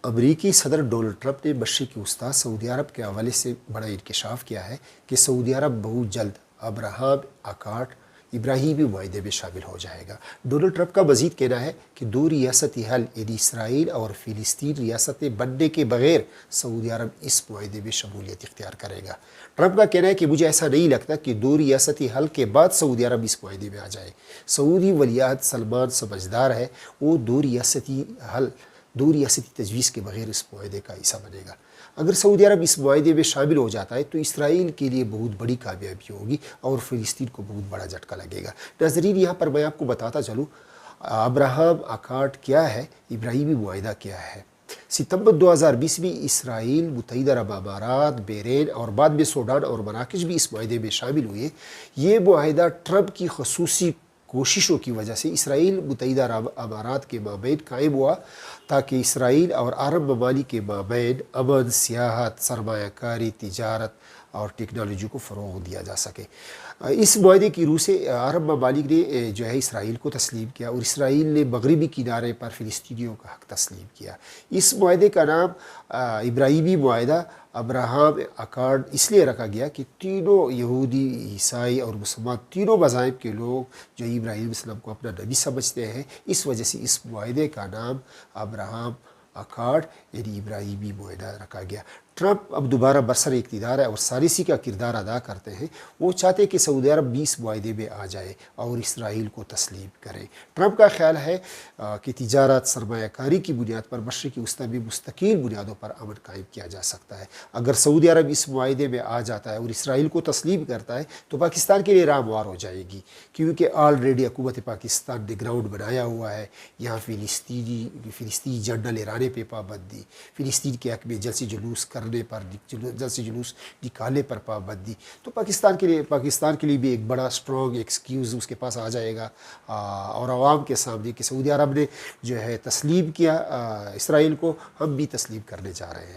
امریکی صدر Donald Trump نے مشرقی وسطی سعودی عرب کے حوالے سے بڑا انکشاف کیا ہے کہ سعودی عرب بہت جلد ابراہم اکارڈ ابراہیمی معاہدے میں شامل ہو جائے گا۔ ڈونلڈ ٹرمپ کا مزید کہنا ہے کہ دو ریاستی حل یعنی اسرائیل اور فلسطین ریاستیں بننے کے بغیر سعودی عرب اس معاہدے میں شمولیت اختیار کرے گا۔ ٹرمپ کا کہنا ہے کہ مجھے ایسا نہیں لگتا کہ دو ریاستی حل کے بعد سعودی عرب اس معاہدے میں آ جائے۔ سعودی ولی عہد سلمان سمجھدار ہے، وہ دو ریاستی تجویز کے بغیر اس معاہدے کا حصہ بنے گا۔ اگر سعودی عرب اس معاہدے میں شامل ہو جاتا ہے تو اسرائیل کے لیے بہت بڑی کامیابی ہوگی اور فلسطین کو بہت بڑا جھٹکا لگے گا۔ ناظرین، یہاں پر میں آپ کو بتاتا چلوں ابراہم اکارڈ کیا ہے، ابراہیمی معاہدہ کیا ہے۔ ستمبر 2020 میں اسرائیل، متحدہ عرب امارات، بحرین اور بعد میں سوڈان اور مراکش بھی اس معاہدے میں شامل ہوئے۔ یہ معاہدہ ٹرمپ کی خصوصی کوششوں کی وجہ سے اسرائیل متحدہ عرب امارات کے مابین قائم ہوا تاکہ اسرائیل اور عرب ممالک کے مابین امن، سیاحت، سرمایہ کاری، تجارت اور ٹیکنالوجی کو فروغ دیا جا سکے۔ اس معاہدے کی روح سے عرب ممالک نے جو ہے اسرائیل کو تسلیم کیا اور اسرائیل نے مغربی کنارے پر فلسطینیوں کا حق تسلیم کیا۔ اس معاہدے کا نام ابراہیمی معاہدہ ابراہم اکارڈ اس لیے رکھا گیا کہ تینوں یہودی، عیسائی اور مسلمان تینوں مذاہب کے لوگ جو ابراہیم علیہ السلام کو اپنا نبی سمجھتے ہیں، اس وجہ سے اس معاہدے کا نام ابراہم اکارڈ یعنی ابراہیمی معاہدہ رکھا گیا۔ ٹرمپ اب دوبارہ برسر اقتدار ہے اور ثالثی کا کردار ادا کرتے ہیں۔ وہ چاہتے ہیں کہ سعودی عرب بھی اس معاہدے میں آ جائے اور اسرائیل کو تسلیم کرے۔ ٹرمپ کا خیال ہے کہ تجارت، سرمایہ کاری کی بنیاد پر مشرقی وسطی میں مستقل بنیادوں پر امن قائم کیا جا سکتا ہے۔ اگر سعودی عرب اس معاہدے میں آ جاتا ہے اور اسرائیل کو تسلیم کرتا ہے تو پاکستان کے لیے راہ ہموار ہو جائے گی، کیونکہ آلریڈی حکومت پاکستان نے گراؤنڈ بنایا ہوا ہے۔ یہاں فلسطینی جھنڈا لہرانے پہ پابندی، فلسطین کے حق میں جلسے جلوس جلوس نکالنے پر پابندی، تو پاکستان کے لیے بھی ایک بڑا اسٹرانگ ایکسکیوز اس کے پاس آ جائے گا اور عوام کے سامنے کہ سعودی عرب نے جو ہے تسلیم کیا اسرائیل کو، ہم بھی تسلیم کرنے جا رہے ہیں۔